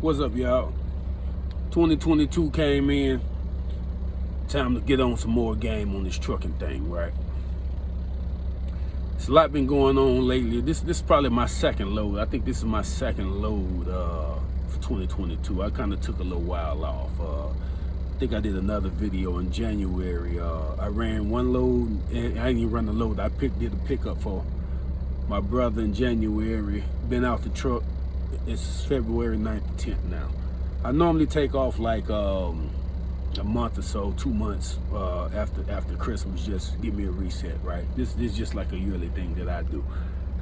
What's up, y'all? 2022 came in. Time to get on some more game on this trucking thing, right? It's a lot been going on lately. This is probably my second load. I think this is my second load for 2022. I kind of took a little while off. I think I did another video in January. I ran one load, and I didn't even run the load. I did a pickup for my brother in January. Been out the truck. It's February 9th to 10th now. I normally take off like a month or so, 2 months after Christmas, just give me a reset, right? This is just like a yearly thing that I do.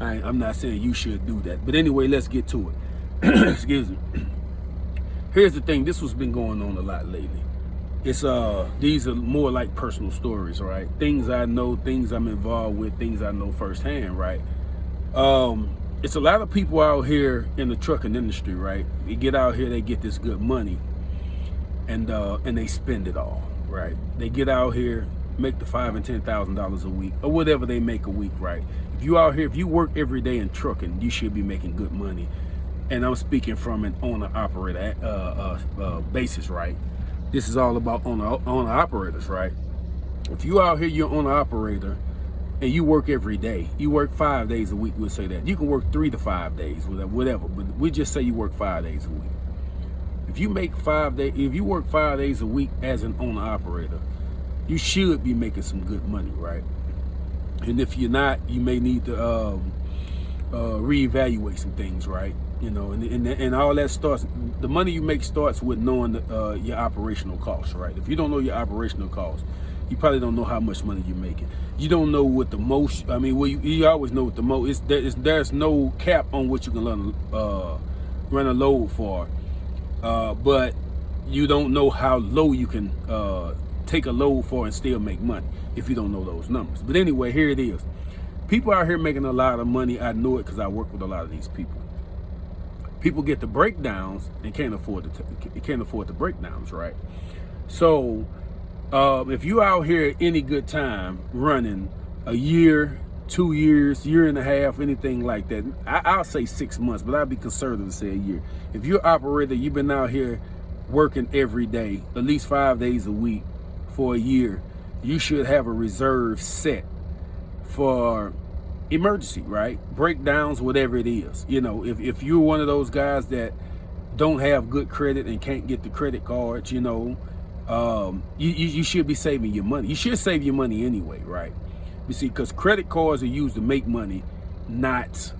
I'm not saying you should do that, but anyway, let's get to it. Excuse me. Here's the thing. This has been going on a lot lately. It's these are more like personal stories, right? Things I know, things I'm involved with, things I know firsthand, right? It's a lot of people out here in the trucking industry, right? They get out here, they get this good money, and they spend it all, right? They get out here, make the $5,000 and $10,000 a week, or whatever they make a week, right? If you out here, if you work every day in trucking, you should be making good money. And I'm speaking from an owner-operator basis, right? This is all about owner-operators, right? If you out here, you're owner-operator, and you work every day. You work 5 days a week, we'll say that. You can work 3 to 5 days, whatever, but we just say you work 5 days a week. If you make 5 days, if you work 5 days a week as an owner operator, you should be making some good money, right? And if you're not, you may need to reevaluate some things, right? You know, and all that starts. The money you make starts with knowing your operational costs, right? If you don't know your operational costs, you probably don't know how much money you're making. You don't know what the most. I mean, well, you always know what the most. There's no cap on what you can run a load for, but you don't know how low you can take a load for and still make money if you don't know those numbers. But anyway, here it is. People out here making a lot of money. I know it because I work with a lot of these people. People get the breakdowns and can't afford the breakdowns, right? So if you out here at any good time running a year, 2 years, year and a half, anything like that, I'll say 6 months, but I'd be conservative to say a year. If you're an operator, you've been out here working every day, at least 5 days a week for a year, you should have a reserve set for emergency, right? Breakdowns, whatever it is. You know, if you're one of those guys that don't have good credit and can't get the credit cards, you know, you should be saving your money. You should save your money anyway, right? You see, because credit cards are used to make money, not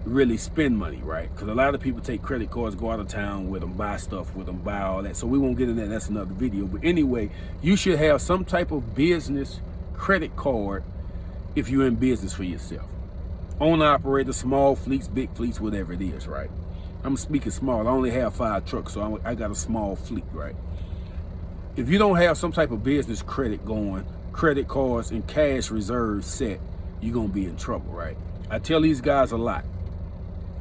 really spend money, right? Because a lot of people take credit cards, go out of town with them, buy stuff with them, buy all that. So we won't get into that. That's another video. But anyway, you should have some type of business credit card if you're in business for yourself. Owner operator, small fleets, big fleets, whatever it is, right? I'm speaking small. I only have 5 trucks, so I got a small fleet, right? If you don't have some type of business credit going, credit cards and cash reserves set, you're going to be in trouble, right? I tell these guys a lot.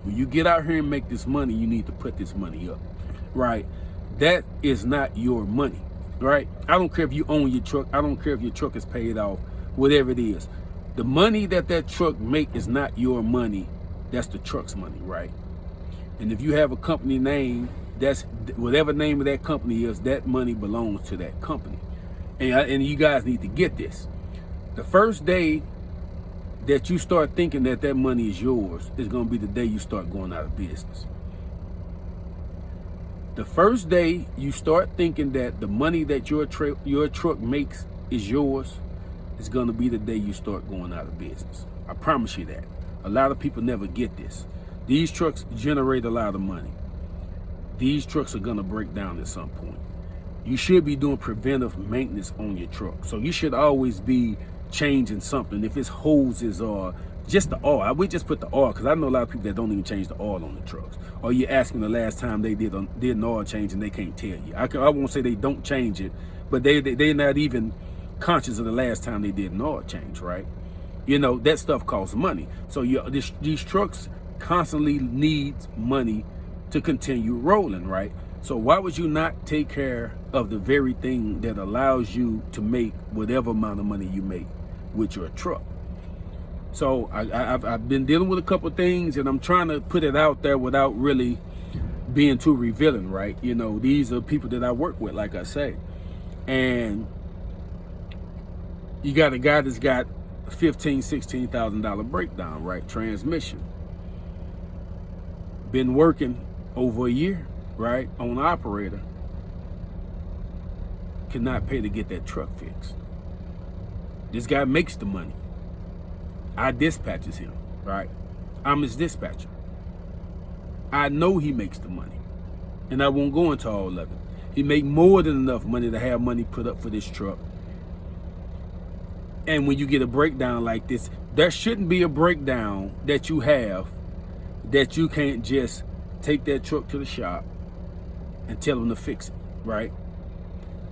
When you get out here and make this money, you need to put this money up, right? That is not your money, right? I don't care if you own your truck. I don't care if your truck is paid off, whatever it is. The money that truck make is not your money. That's the truck's money, right? And if you have a company name, that's whatever name of that company is, that money belongs to that company. And you guys need to get this. The first day that you start thinking that money is yours is going to be the day you start going out of business. The first day you start thinking that the money that your truck makes is yours is going to be the day you start going out of business. I promise you that. A lot of people never get this. These trucks generate a lot of money. These trucks are going to break down at some point. You should be doing preventive maintenance on your truck. So you should always be changing something. If it's hoses or just the oil. We just put the oil because I know a lot of people that don't even change the oil on the trucks. Or you're asking the last time they did an oil change and they can't tell you. I won't say they don't change it, but they're not even conscious of the last time they did an oil change, right? You know, that stuff costs money. So these trucks constantly need money to continue rolling, right? So why would you not take care of the very thing that allows you to make whatever amount of money you make with your truck? So I've been dealing with a couple of things, and I'm trying to put it out there without really being too revealing, right? You know, these are people that I work with, like I say. And you got a guy that's got $15,000-$16,000 breakdown, right? Transmission. Been working over a year, right? On operator. Cannot pay to get that truck fixed. This guy makes the money. I dispatches him, right? I'm his dispatcher. I know he makes the money. And I won't go into all of it. He make more than enough money to have money put up for this truck. And when you get a breakdown like this, there shouldn't be a breakdown that you have that you can't just take that truck to the shop and tell them to fix it, right?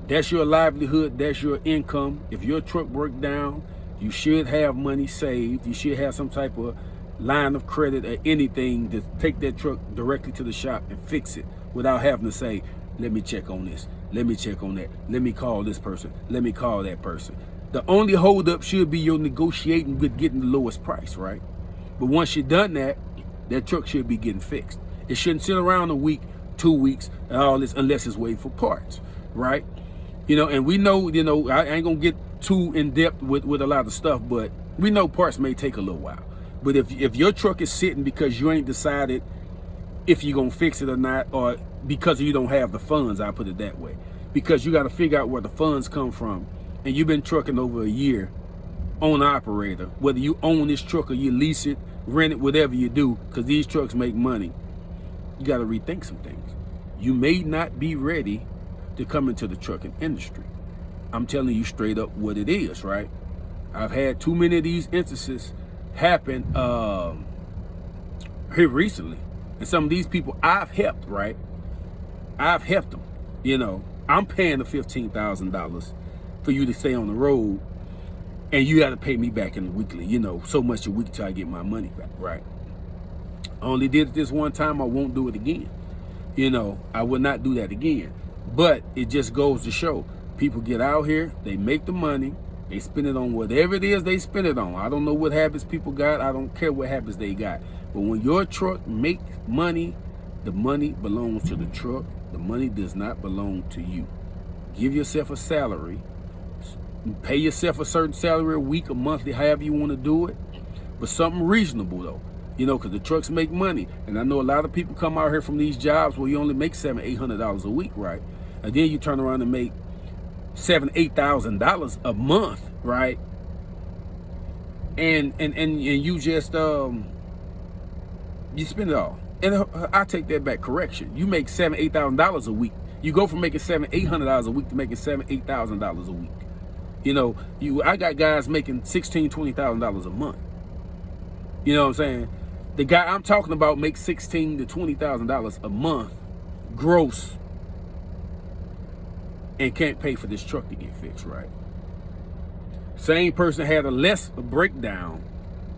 That's your livelihood, that's your income. If your truck broke down, you should have money saved. You should have some type of line of credit or anything to take that truck directly to the shop and fix it without having to say, let me check on this, let me check on that, let me call this person, let me call that person. The only holdup should be your negotiating with getting the lowest price, right? But once you've done that, that truck should be getting fixed. It shouldn't sit around a week, 2 weeks, and all this unless it's waiting for parts, right? You know, and we know, you know, I ain't gonna get too in depth with a lot of stuff, but we know parts may take a little while. But if your truck is sitting because you ain't decided if you're gonna fix it or not, or because you don't have the funds, I put it that way, because you got to figure out where the funds come from, and you've been trucking over a year on operator, whether you own this truck or you lease it, rent it, whatever you do, because these trucks make money, you got to rethink some things. You may not be ready to come into the trucking industry. I'm telling you straight up what it is, right? I've had too many of these instances happen here recently. And some of these people I've helped, right? I've helped them. You know, I'm paying the $15,000 for you to stay on the road, and you got to pay me back in the weekly, you know, so much a week till I get my money back, right? I only did it this one time. I won't do it again. You know, I will not do that again. But it just goes to show, people get out here, they make the money, they spend it on whatever it is they spend it on. I don't know what habits people got. I don't care what habits they got. But when your truck makes money, the money belongs to the truck. The money does not belong to you. Give yourself a salary. Pay yourself a certain salary a week, a monthly, however you want to do it. But something reasonable, though. You know, because the trucks make money. And I know a lot of people come out here from these jobs where you only make $700-$800 a week, right? And then you turn around and make $7,000-$8,000 a month, right? And you just you spend it all. And I take that back. Correction. You make $7,000-$8,000 a week. You go from making $700-$800 a week to making $7,000-$8,000 a week. You know, I got guys making $16,000-$20,000 a month. You know what I'm saying? The guy I'm talking about makes $16,000-$20,000 a month gross and can't pay for this truck to get fixed, right? Same person had a less breakdown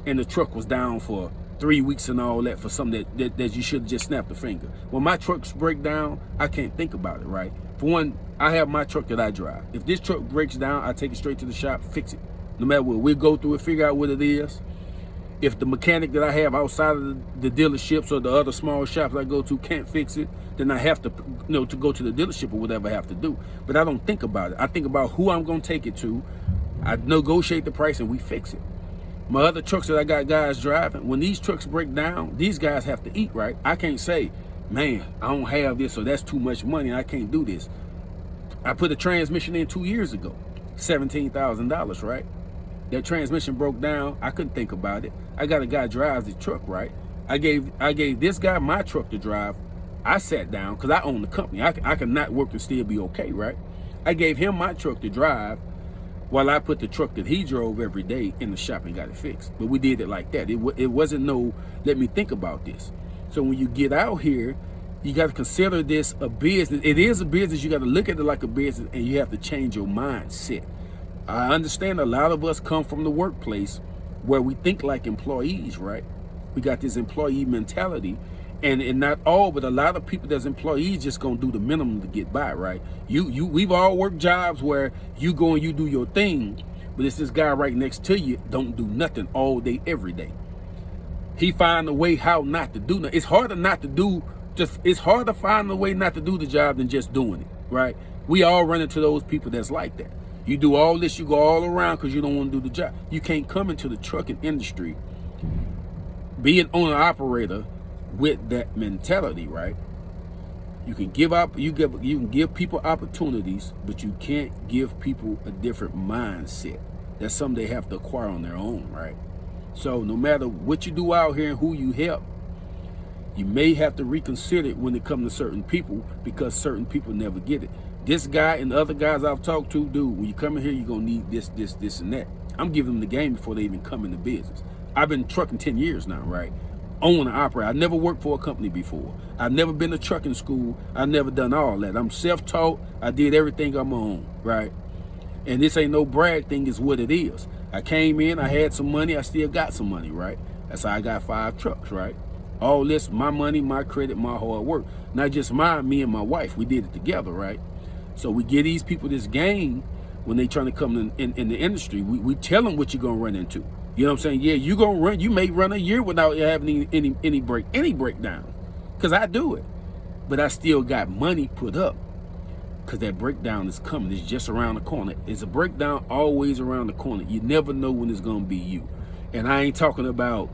and the truck was down for 3 weeks and all that for something that you should have just snapped a finger. When my trucks break down, I can't think about it, right? For one, I have my truck that I drive. If this truck breaks down, I take it straight to the shop, fix it. No matter what, we'll go through it, figure out what it is. If the mechanic that I have outside of the dealerships or the other small shops I go to can't fix it, then I have to, you know, to go to the dealership or whatever I have to do. But I don't think about it. I think about who I'm going to take it to. I negotiate the price and we fix it. My other trucks that I got guys driving, when these trucks break down, these guys have to eat, right? I can't say, man, I don't have this, so that's too much money, I can't do this. I put a transmission in 2 years ago, $17,000, right? That transmission broke down. I couldn't think about it. I got a guy drives the truck, right? I gave this guy my truck to drive. I sat down because I own the company. I can not work and still be okay, right? I gave him my truck to drive while I put the truck that he drove every day in the shop and got it fixed. But we did it like that. It wasn't no, let me think about this. So when you get out here, you got to consider this a business. It is a business. You got to look at it like a business, and you have to change your mindset. I understand a lot of us come from the workplace where we think like employees, right? We got this employee mentality, and not all, but a lot of people that's employees just gonna do the minimum to get by, right? We've all worked jobs where you go and you do your thing, but it's this guy right next to you don't do nothing all day, every day. He find a way how not to do nothing. It's harder not to do just it's hard to find a way not to do the job than just doing it, right? We all run into those people that's like that. You do all this, you go all around because you don't want to do the job. You can't come into the trucking industry, be an owner operator with that mentality, right? You can give people opportunities, but you can't give people a different mindset. That's something they have to acquire on their own, right? So no matter what you do out here and who you help, you may have to reconsider it when it comes to certain people, because certain people never get it. This guy and the other guys I've talked to, dude, when you come in here, you're gonna need this, and that. I'm giving them the game before they even come into business. I've been trucking 10 years now, right? Owner, operator. I never worked for a company before. I've never been to trucking school. I've never done all that. I'm self-taught. I did everything on my own, right? And this ain't no brag thing, is what it is. I came in, I had some money, I still got some money, right? That's how I got 5 trucks, right? All this, my money, my credit, my hard work. Not just mine, me and my wife. We did it together, right? So we give these people this game when they trying to come in the industry. We tell them what you're gonna run into. You know what I'm saying? Yeah, you may run a year without having any breakdown. Cause I do it. But I still got money put up. Cause that breakdown is coming. It's just around the corner. It's a breakdown always around the corner. You never know when it's gonna be you. And I ain't talking about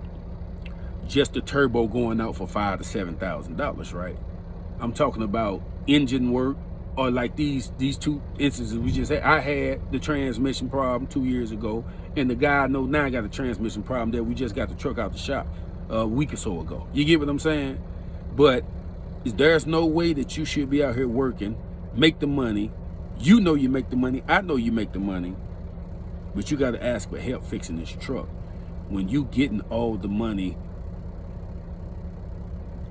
just the turbo going out for $5,000 to $7,000, right? I'm talking about engine work, or like these 2 instances we just had. I had the transmission problem 2 years ago, and the guy I know now got a transmission problem that we just got the truck out the shop a week or so ago. You get what I'm saying? But there's no way that you should be out here working, make the money. You know you make the money. I know you make the money. But you got to ask for help fixing this truck. When you getting all the money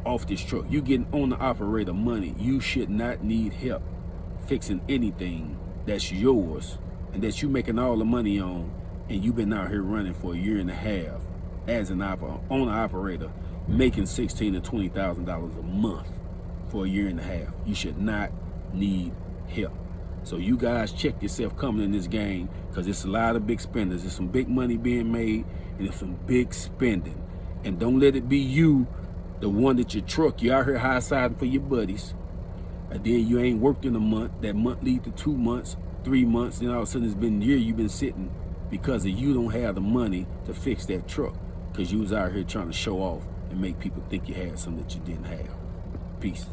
off this truck, you getting owner operator money, you should not need help fixing anything that's yours and that you making all the money on, and you've been out here running for a year and a half as an owner operator, making $16,000 to $20,000 a month for a year and a half. You should not need help. So you guys check yourself coming in this game, because it's a lot of big spenders. There's some big money being made, and there's some big spending. And don't let it be you, the one that your truck, you out here high-siding for your buddies, and then you ain't worked in a month. That month lead to 2 months, 3 months, then all of a sudden it's been a year you've been sitting because of you don't have the money to fix that truck, because you was out here trying to show off and make people think you had something that you didn't have. Peace.